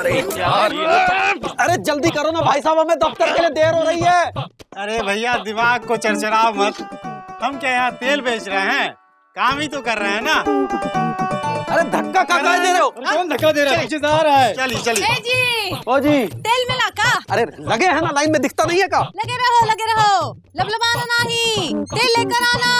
अरे यार, अरे जल्दी करो ना भाई साहब, हमें दफ्तर के लिए देर हो रही है। अरे भैया दिमाग को चरचराओ मत, हम क्या यहाँ तेल बेच रहे हैं, काम ही तो कर रहे हैं ना। अरे धक्का कहाँ दे रहे हो? कौन धक्का दे रहा है? पीछे आ रहा है। चलिए चलिए। जी ओ जी, तेल मिला का? अरे लगे हैं ना, लाइन में दिखता नहीं है का? लगे रहो, लबलबाना नहीं, तेल लेकर आना।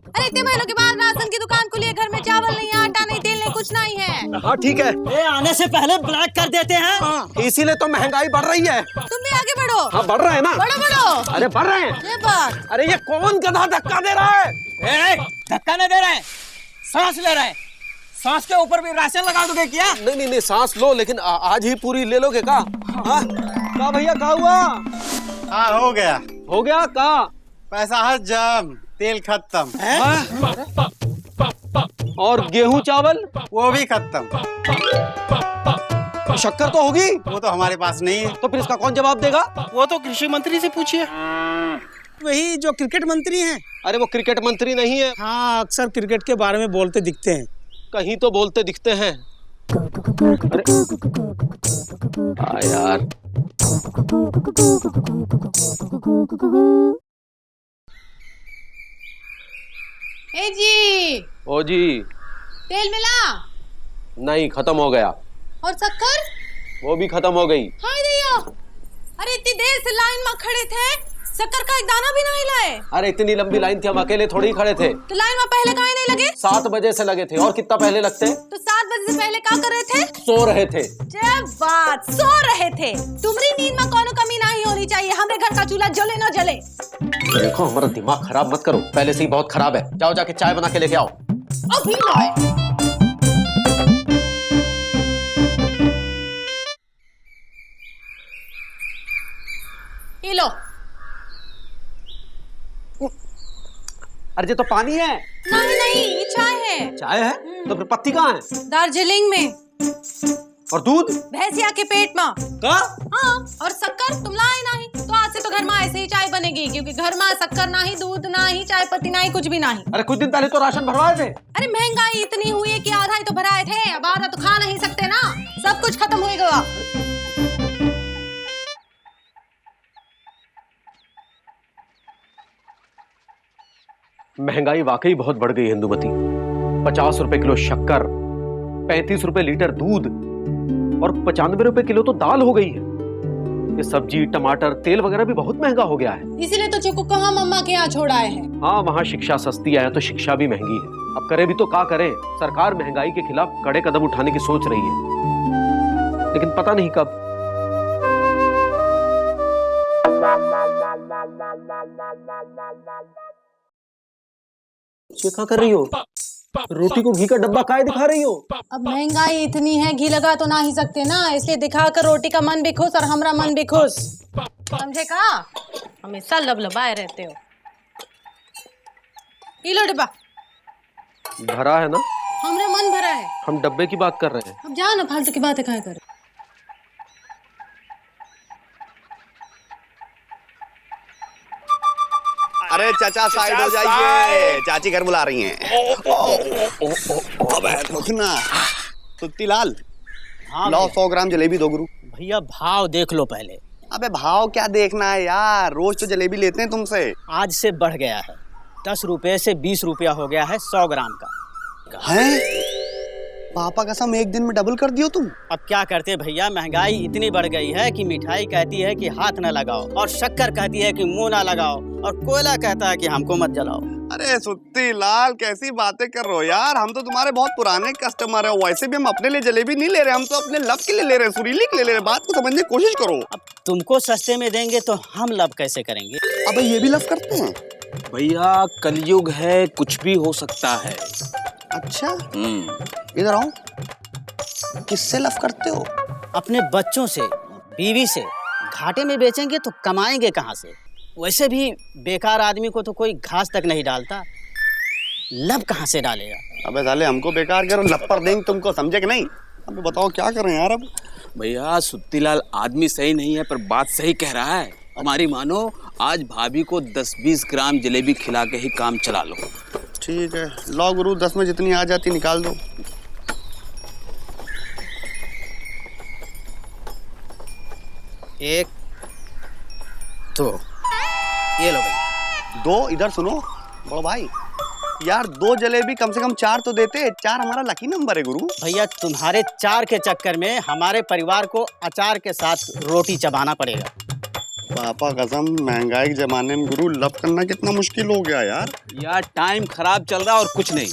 अरे इतने महीनों के बाद राशन की दुकान खुली है, घर में चावल नहीं, आटा नहीं, तेल नहीं, कुछ नहीं है। हाँ ठीक है, ये आने से पहले ब्लैक कर देते हैं। इसीलिए तो महंगाई बढ़ रही है। तुम भी आगे बढ़ो। हाँ बढ़ रहे हैं ना। बढ़ो। अरे बढ़ रहे हैं। ये बात। अरे ये कौन गधा धक्का दे रहा है? धक्का नहीं दे रहे हैं, सांस ले रहे हैं। सांस के ऊपर भी राशन लगा दोगे क्या? नहीं, सांस लो, लेकिन आज ही पूरी ले लोगे का? हाँ का भैया, का हुआ? हाँ हो गया। हो गया का? पैसा हजम, तेल खत्म। और गेहूं चावल? वो भी खत्म। शक्कर तो होगी? वो तो हमारे पास नहीं है। तो फिर इसका कौन जवाब देगा? वो तो कृषि मंत्री से पूछिए, वही जो क्रिकेट मंत्री हैं। अरे वो क्रिकेट मंत्री नहीं है। हाँ, अक्सर क्रिकेट के बारे में बोलते दिखते हैं। कहीं तो बोलते दिखते हैं। अरे यार, ए जी, ओ जी, तेल मिला? नहीं, खत्म हो गया। और शक्कर? वो भी खत्म हो गई। हाय दैया, अरे इतनी देर से लाइन में खड़े थे, शक्कर का एक दाना भी नहीं लाए। अरे इतनी लंबी लाइन थी, हम अकेले थोड़ी खड़े थे। तो लाइन में पहले काहे नहीं लगे? 7 बजे से लगे थे। और कितना पहले लगते? तो 7 बजे से पहले क्या कर रहे थे? सो रहे थे। जब बात सो रहे थे, तुम्हारी नींद में कोनो कमी नहीं होनी चाहिए। हमारे घर का चूल्हा जले न जले। देखो, हमारा दिमाग खराब मत करो, पहले से ही बहुत खराब है। जाओ जाके चाय बना के लेके आओ। अभी लाए। ये लो। अरे ये तो पानी है। नहीं, ये चाय है। चाय है? तो फिर पत्ती कहाँ है? दार्जिलिंग में। और दूध? भैंसिया के पेट में। का? हाँ, और शक्कर तुम लाए नहीं, तो आज से तो घर में ऐसे ही चाय बनेगी, क्योंकि घर में शक्कर नहीं, दूध नहीं, चाय पत्ती नहीं, कुछ भी नहीं। अरे कुछ दिन पहले तो राशन भरवाए थे। अरे महंगाई इतनी हुई है कि आधा ही तो भराए थे, अब आधा तो खा नहीं सकते ना, सब कुछ खत्म हो गया। महंगाई वाकई बहुत बढ़ गई हिंदुमती। 50 रुपए किलो शक्कर, 35 रुपए लीटर दूध और 95 रुपए किलो तो दाल हो गई है। ये सब्जी, टमाटर, तेल वगैरह भी बहुत महंगा हो गया है। इसीलिए तो चुकू कहाँ मम्मा के यहाँ छोड़ आए हैं। हाँ, वहाँ शिक्षा सस्ती है तो शिक्षा भी महंगी है। अब करे भी तो क्या करे, सरकार महंगाई के खिलाफ कड़े कदम उठाने की सोच रही है, लेकिन पता नहीं कब। ये क्या कर रही हो? रोटी को घी का डब्बा काहे दिखा रही हो? अब महंगाई इतनी है, घी लगा तो ना ही सकते ना, इसलिए दिखाकर रोटी का मन भी खुश और हमारा मन भी खुश, समझे का? हमेशा लबलबाए रहते हो। ये लो डिब्बा। भरा है ना? हमारा मन भरा है। हम डब्बे की बात कर रहे हैं। अब जाओ ना, फालतू की बातें काहे कर। अरे चाचा साइड हो जाइए, चाची घर बुला रही हैं। अबे रुकना। सुत्ती लाल, लाओ 100 ग्राम जलेबी दो गुरु। भैया भाव देख लो पहले। अबे भाव क्या देखना है यार, रोज तो जलेबी लेते हैं तुमसे। आज से बढ़ गया है, 10 रुपए से 20 रुपया हो गया है 100 ग्राम का। हैं? पापा कसम, एक दिन में डबल कर दियो तुम। अब क्या करते भैया, महंगाई इतनी बढ़ गई है कि मिठाई कहती है कि हाथ न लगाओ, और शक्कर कहती है कि मुंह ना लगाओ, और कोयला कहता है कि हमको मत जलाओ। अरे सुत्ती लाल, कैसी बातें कर रहे हो यार, हम तो तुम्हारे बहुत पुराने कस्टमर है। वैसे भी हम अपने लिए जलेबी नहीं ले रहे, हम तो अपने लब के लिए ले रहे हैं, सुरीली के लिए ले रहे हैं। बात को समझने की कोशिश करो। अब तुमको सस्ते में देंगे तो हम लब कैसे करेंगे? अबे ये भी लब करते हैं? भैया कलयुग है, कुछ भी हो सकता है। अच्छा, इधर आओ। किससे लव करते हो? अपने बच्चों से, बीवी से। घाटे में बेचेंगे तो कमाएंगे कहाँ से? वैसे भी बेकार आदमी को तो कोई घास तक नहीं डालता, लब कहाँ से डालेगा? अबे साले, हमको बेकार करो, लपड़ देंगे तुमको, समझे कि नहीं? अब बताओ क्या करें यार अब। भैया सुत्तीलाल आदमी सही नहीं है, पर बात सही कह रहा है। हमारी मानो, आज भाभी को 10-20 ग्राम जलेबी खिला के ही काम चला लो। ठीक है, लो गुरु, 10 में जितनी आ जाती निकाल दो। 1 2 ये लो भाई। 2 इधर सुनो बड़ो भाई, यार 2 जलेबी कम से कम 4 तो देते। 4 हमारा लकी नंबर है गुरु। भैया तुम्हारे 4 के चक्कर में हमारे परिवार को अचार के साथ रोटी चबाना पड़ेगा। पापा कसम, महंगाई के जमाने में गुरु लव करना कितना मुश्किल हो गया यार। यार टाइम खराब चल रहा है और कुछ नहीं।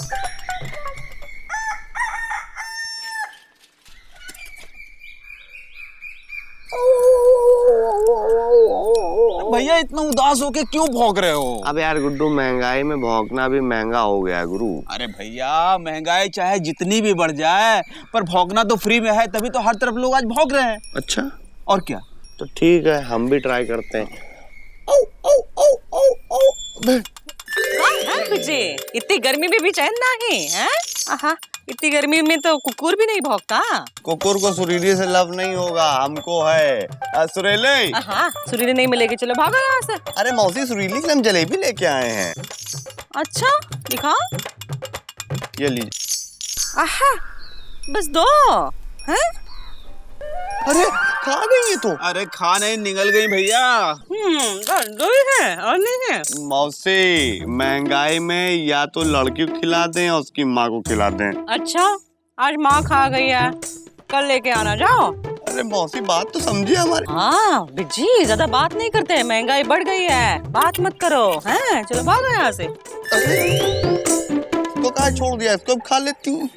भैया इतना उदास होके क्यों भौंक रहे हो? अब यार गुड्डू, महंगाई में भौंकना भी महंगा हो गया है गुरु। अरे भैया महंगाई चाहे जितनी भी बढ़ जाए पर भौंकना तो फ्री में है, तभी तो हर तरफ लोग आज भौंक रहे हैं। अच्छा, और क्या? तो ठीक है, हम भी ट्राई करते हैं। जी इतनी गर्मी में भी चैन नहीं है? आहा, इतनी गर्मी में तो कुकुर भी नहीं भौंकता। कुकुर को सुरीली से लव नहीं होगा, हमको है। सुरीली, हाँ सुरीली नहीं मिलेगी, चलो भागो यहाँ से। अरे मौसी, सुरीली के लिए हम जलेबी लेके आए हैं। अच्छा दिखाओ। ये लीजिए। आहा, बस 2 हैं? अरे खा गई ये तो। अरे खा नहीं, निगल गई भैया। बस 2 ही है और नहीं है। मौसी, महंगाई में या तो लड़की को खिला दें या उसकी माँ को खिला दें। अच्छा, आज माँ खा गई है, कल लेके आना जाओ। अरे मौसी, बात तो समझिए हमारी। हाँ बिजी, ज्यादा बात नहीं करते, महंगाई बढ़ गई है, बात मत करो। हैं, चलो भागो यहाँ से। इसको कहाँ छोड़ दिया, इसको अब खा लेती हूँ।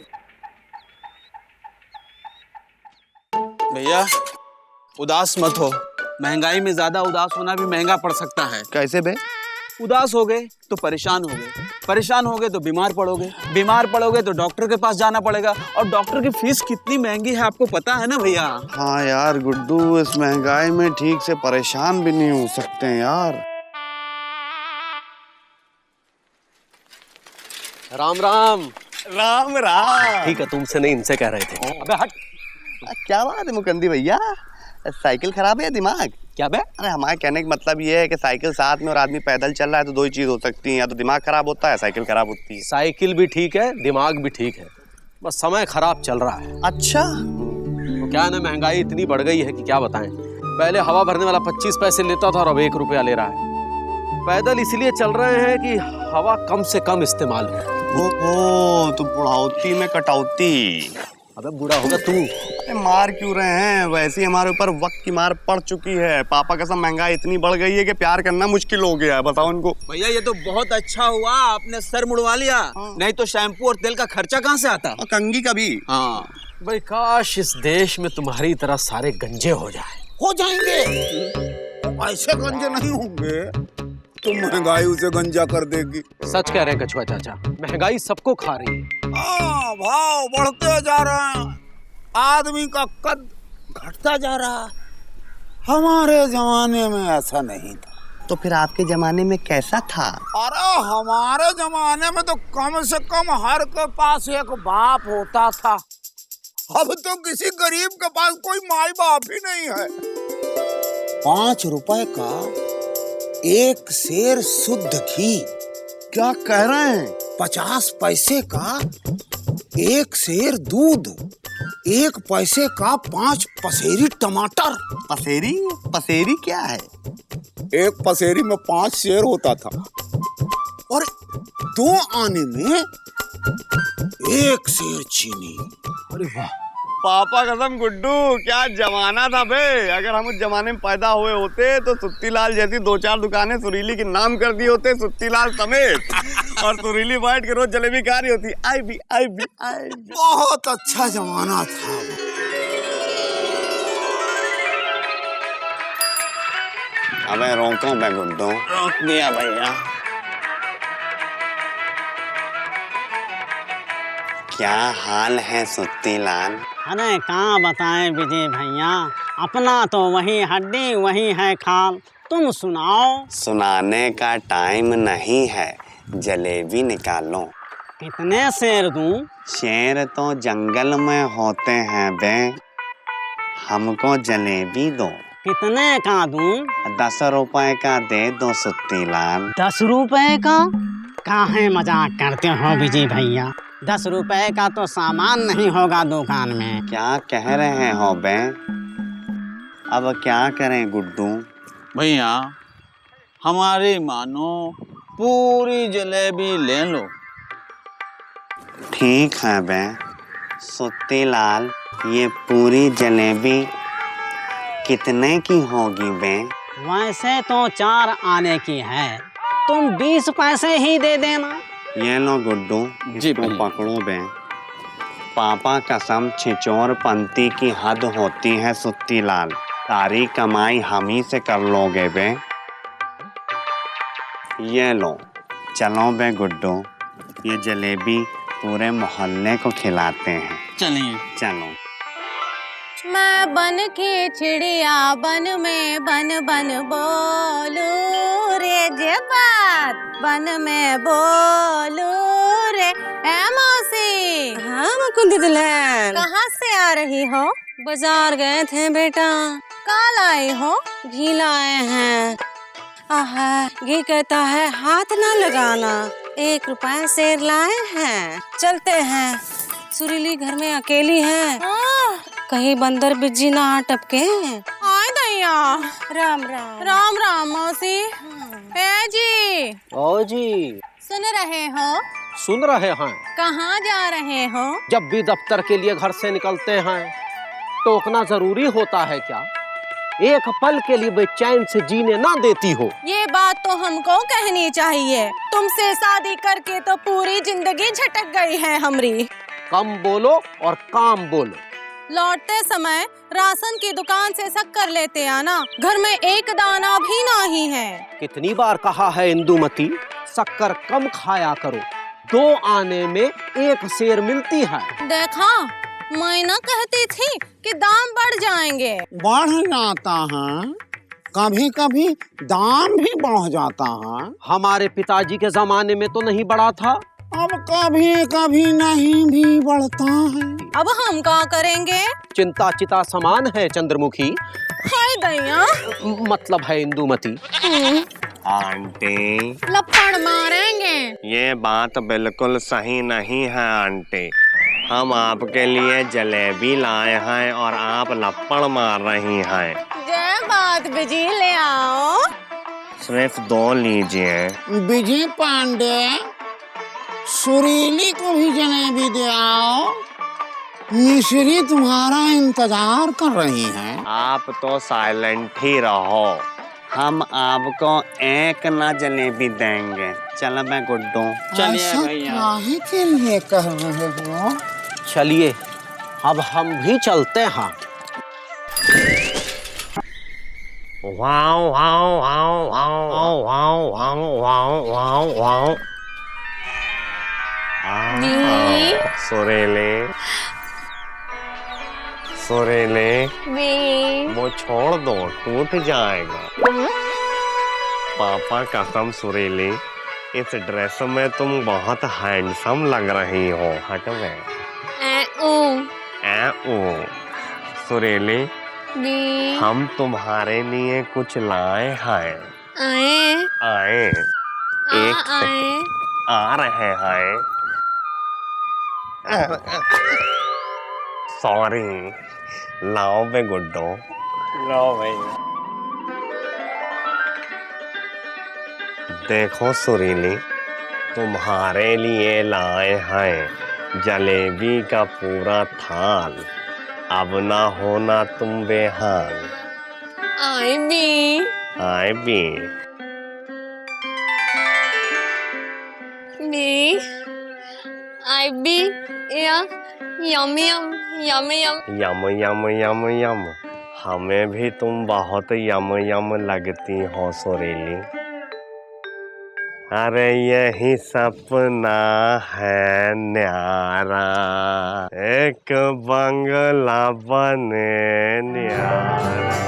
भैया उदास मत हो, महंगाई में ज्यादा उदास होना भी महंगा पड़ सकता है। कैसे बे? उदास हो गए तो परेशान हो गए, परेशान हो गए तो बीमार पड़ोगे, बीमार पड़ोगे तो डॉक्टर के पास जाना पड़ेगा, और डॉक्टर की फीस कितनी महंगी है आपको पता है ना भैया? हाँ यार गुड्डू, इस महंगाई में ठीक से परेशान भी नहीं हो सकते हैं यार। राम राम। राम राम। ठीक है, तुमसे नहीं इनसे कह रहे थे। अबे हट। क्या बात है मुकंदी भैया, साइकिल खराब है या दिमाग? क्या बे? अरे हमारे कहने का मतलब ये है कि साइकिल साथ में और आदमी पैदल चल रहा है तो 2 ही चीज हो सकती है, या तो दिमाग खराब होता है, साइकिल खराब होती है। साइकिल भी ठीक है, दिमाग भी ठीक है, बस समय खराब चल रहा है। अच्छा, तो क्या है ना, महंगाई इतनी बढ़ गई है कि क्या बताएं। पहले हवा भरने वाला 25 पैसे लेता था और अब 1 रुपया ले रहा है। पैदल इसलिए चल रहे हैं कि हवा कम से कम इस्तेमाल हो। ओहो, तो बुढ़ाउती में कटौती। अबे बूढ़ा होगा तू। अरे मार क्यों रहे हैं, वैसे ही हमारे ऊपर वक्त की मार पड़ चुकी है। पापा कसम, महंगाई इतनी बढ़ गई है कि प्यार करना मुश्किल हो गया है। बताओ इनको। भैया ये तो बहुत अच्छा हुआ आपने सर मुड़वा लिया, नहीं तो शैम्पू और तेल का खर्चा कहाँ से आता? और कंघी का भी। हाँ भाई काश इस देश में तुम्हारी तरह सारे गंजे हो जाए। हो जाएंगे, ऐसे गंजे नहीं होंगे तो महंगाई उसे गंजा कर देगी। सच कह रहे हैं कछुआ चाचा, महंगाई सबको खा रही है। भाव बढ़ते जा रहे हैं, आदमी का कद घटता जा रहा है। हमारे जमाने में ऐसा नहीं था। तो फिर आपके जमाने में कैसा था? अरे हमारे जमाने में तो कम से कम हर के पास एक बाप होता था। अब तो किसी गरीब के पास कोई माई बाप ही नहीं है। 5 रुपए का 1 सेर शुद्ध घी। क्या कह रहे हैं? 50 पैसे का 1 सेर दूध, 1 पैसे का 5 पसेरी टमाटर। पसेरी? पसेरी क्या है? 1 पसेरी में 5 सेर होता था, और 2 आने में 1 सेर चीनी। अरे वाह। पापा कसम गुड्डू, क्या जमाना था बे। अगर हम उस जमाने में पैदा हुए होते तो सुत्तीलाल जैसी 2-4 दुकानें सुरीली के नाम कर दिए होते, सुत्तीलाल समेत। और सुरीली बैठ के रोज जलेबी खा रही होती। आई भी। बहुत अच्छा जमाना था। अबे रोको मैं गुड्डू। रोक दिया भैया। क्या हाल है सुत्तीलाल? अरे कहाँ बताएं विजय भैया, अपना तो वही हड्डी वही है खाल। तुम सुनाओ। सुनाने का टाइम नहीं है, जलेबी निकालो। कितने शेर दूं? शेर तो जंगल में होते हैं बे, हमको जलेबी दो। कितने का दूं? 10 रुपए का दे दो सुत्तीलाल। 10 रुपए का? काहे मजाक करते हो विजय भैया, 10 रुपए का तो सामान नहीं होगा दुकान में। क्या कह रहे हो बे? अब क्या करें गुड्डू? भैया हमारी मानो पूरी जलेबी ले लो। ठीक है बे सुत्ती लाल, ये पूरी जलेबी कितने की होगी बे? वैसे तो 4 आने की है, तुम 20 पैसे ही दे देना। ये लो गुड्डू, जी इसको भैया। पकड़ो बे। पापा कसम छिचोर पंती की हद होती है सुत्ती लाल, सारी कमाई हम ही से कर लोगे बे। ये लो, चलो बे गुड्डू, ये जलेबी पूरे मोहल्ले को खिलाते हैं। चलिए। चलो। मैं बन के चिड़िया बन में बन बन बोलू रे जे बात बन में बोलू रे। ए मौसी, हाँ मुकुंदी दुल्हन, कहाँ से आ रही हो? बाजार गए थे बेटा। कल आई हो? घी लाए हैं। आहा, घी कहता है हाथ ना लगाना। 1 रुपया शेर लाए हैं। चलते हैं। सुरीली घर में अकेली है, कहीं बंदर बिज्जी ना टपके। आय दैया, राम राम। राम राम मौसी। ए जी, ओ जी, सुन रहे हो? सुन रहे हैं। कहाँ जा रहे हो? जब भी दफ्तर के लिए घर से निकलते हैं, टोकना जरूरी होता है क्या? एक पल के लिए बेचैन से जीने ना देती हो। ये बात तो हमको कहनी चाहिए। तुमसे शादी करके तो पूरी जिंदगी झटक गई है हमरी। कम बोलो और काम बोलो। लौटते समय राशन की दुकान से शक्कर लेते आना, घर में एक दाना भी नहीं है। कितनी बार कहा है इंदुमती, शक्कर कम खाया करो, 2 आने में 1 शेर मिलती है। देखा, मैं ना कहती थी कि दाम बढ़ जाएंगे। बढ़ जाता है, कभी कभी दाम भी बढ़ जाता है। हमारे पिताजी के जमाने में तो नहीं बढ़ा था। अब कभी कभी नहीं भी बढ़ता है। अब हम क्या करेंगे? चिंता चिता समान है चंद्रमुखी, हाय दैया, मतलब है इंदुमती। आंटी, लपड़ मारेंगे। ये बात बिल्कुल सही नहीं है आंटी। हम आपके लिए जलेबी लाए हैं और आप लपड़ मार रही हैं। जय बात बिजी, ले आओ। सिर्फ 2 लीजिए। विजय पांडे, सुरीली को भी जलेबी दे आओ। मिश्री तुम्हारा इंतजार कर रही है। आप तो साइलेंट ही रहो, हम आपको 1 ना जलेबी देंगे। चलो मैं गुड्डू। ऐसा काहे के लिए कह रहे हो? चलिए, अब हम भी चलते हैं। Wow wow wow wow wow wow wow wow wow. सुरीली, सुरीली, वो छोड़ दो, टूट जाएगा। पापा कसम सुरीली, इस ड्रेस में तुम बहुत हैंडसम लग रही हो। हट में सुरीली, हम तुम्हारे लिए कुछ लाए हैं। आए एक सेकंड, आ रहे हैं। सॉरी, लाओ बे गुड्डो, लाओ भैया। देखो सुरीली, तुम्हारे लिए लाए हैं जलेबी का पूरा थाल। अब ना होना तुम बेहाल। आई बी, आए भी। बी, आई बी, या यम यम यम यम। यम यम यम यम, हमें भी तुम बहुत यम यम लगती हो सुरीली। अरे यही सपना है न्यारा, एक बंगला बने न्यारा।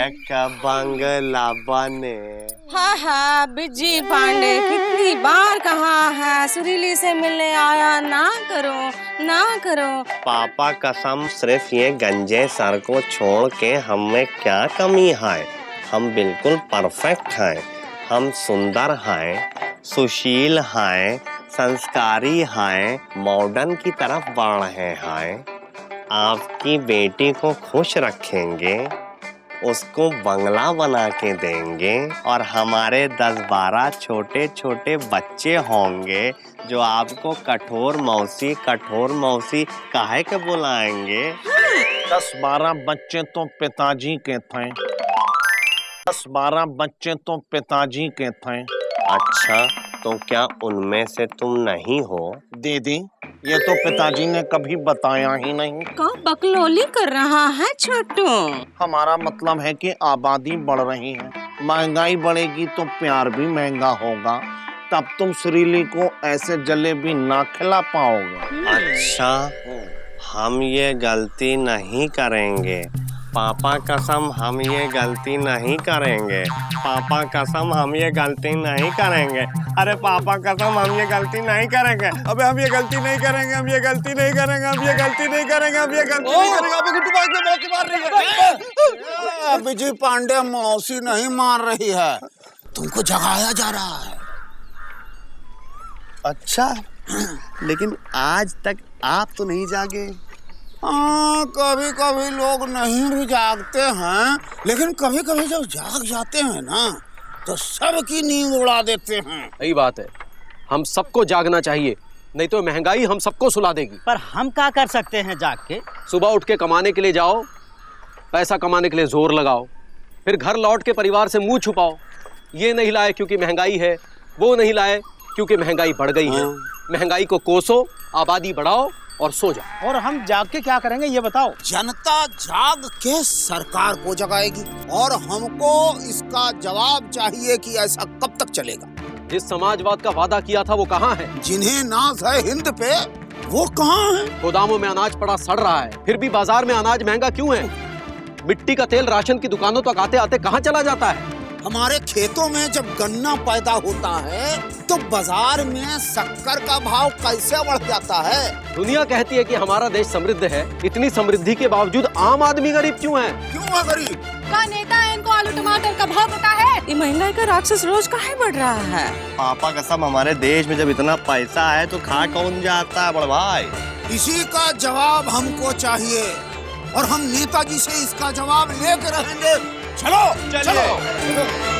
पायलट का बंगला बने। हाँ हाँ बिजी पांडे, कितनी बार कहा है सुरीली से मिलने आया ना करो ना करो। पापा कसम, सिर्फ ये गंजे सर को छोड़ के हम में क्या कमी है? हम बिल्कुल परफेक्ट हैं। हम सुंदर हैं, सुशील हैं, संस्कारी हैं, मॉडर्न की तरफ बढ़ रहे हैं। आपकी बेटी को खुश रखेंगे, उसको बंगला बना के देंगे और हमारे 10-12 छोटे छोटे बच्चे होंगे जो आपको कठोर मौसी काहे के बुलाएंगे। 10-12 बच्चे तो पिताजी के थे। 10-12 बच्चे तो पिताजी के थे। अच्छा, तो क्या उनमें से तुम नहीं हो? दीदी, ये तो पिताजी ने कभी बताया ही नहीं। का बकलोली कर रहा है छोटू? हमारा मतलब है कि आबादी बढ़ रही है, महंगाई बढ़ेगी तो प्यार भी महंगा होगा। तब तुम सुरीली को ऐसे जलेबी ना खिला पाओगे। अच्छा, हम ये गलती नहीं करेंगे। पापा कसम, हम ये गलती नहीं करेंगे। पापा कसम, हम ये गलती नहीं करेंगे। अरे पापा कसम, हम ये गलती नहीं करेंगे। अबे हम ये गलती नहीं करेंगे, हम ये गलती नहीं करेंगे, हम ये गलती नहीं करेंगे, हम ये गलती नहीं करेंगे। अबे गुड्डू भाई को मौसी मार रही है। बिजी पांडे मौसी नहीं मार रही है, तुमको जगाया जा रहा है। अच्छा, लेकिन आज तक आप तो नहीं जागे। हाँ, कभी कभी लोग नहीं भी जागते हैं, लेकिन कभी कभी जब जाग जाते हैं ना तो सबकी नींद उड़ा देते हैं। सही बात है, हम सबको जागना चाहिए, नहीं तो महंगाई हम सबको सुला देगी। पर हम क्या कर सकते हैं जाग के? सुबह उठ के कमाने के लिए जाओ, पैसा कमाने के लिए जोर लगाओ, फिर घर लौट के परिवार से मुंह छुपाओ। ये नहीं लाए क्योंकि महंगाई है, वो नहीं लाए क्योंकि महंगाई बढ़ गई है। महंगाई को कोसो, आबादी बढ़ाओ और सो जाओ। और हम जाग के क्या करेंगे ये बताओ? जनता जाग के सरकार को जगाएगी और हमको इसका जवाब चाहिए कि ऐसा कब तक चलेगा। जिस समाजवाद का वादा किया था वो कहाँ है? जिन्हें नाज है हिंद पे वो कहाँ है? गोदामों में अनाज पड़ा सड़ रहा है, फिर भी बाजार में अनाज महंगा क्यों है? मिट्टी का तेल राशन की दुकानों तक आते आते कहाँ चला जाता है? हमारे खेतों में जब गन्ना पैदा होता है तो बाजार में शक्कर का भाव कैसे बढ़ जाता है? दुनिया कहती है कि हमारा देश समृद्ध है, इतनी समृद्धि के बावजूद आम आदमी गरीब क्यों है? क्यों है गरीब? का नेता है, इनको आलू टमाटर का भाव पता है? ये महंगाई का राक्षस रोज काहे बढ़ रहा है? पापा कसम, हमारे देश में जब इतना पैसा है तो खा कौन जाता है बड़ भाई? इसी का जवाब हमको चाहिए और हम नेताजी से इसका जवाब लेकर रहेंगे। चलो चलो, चलो।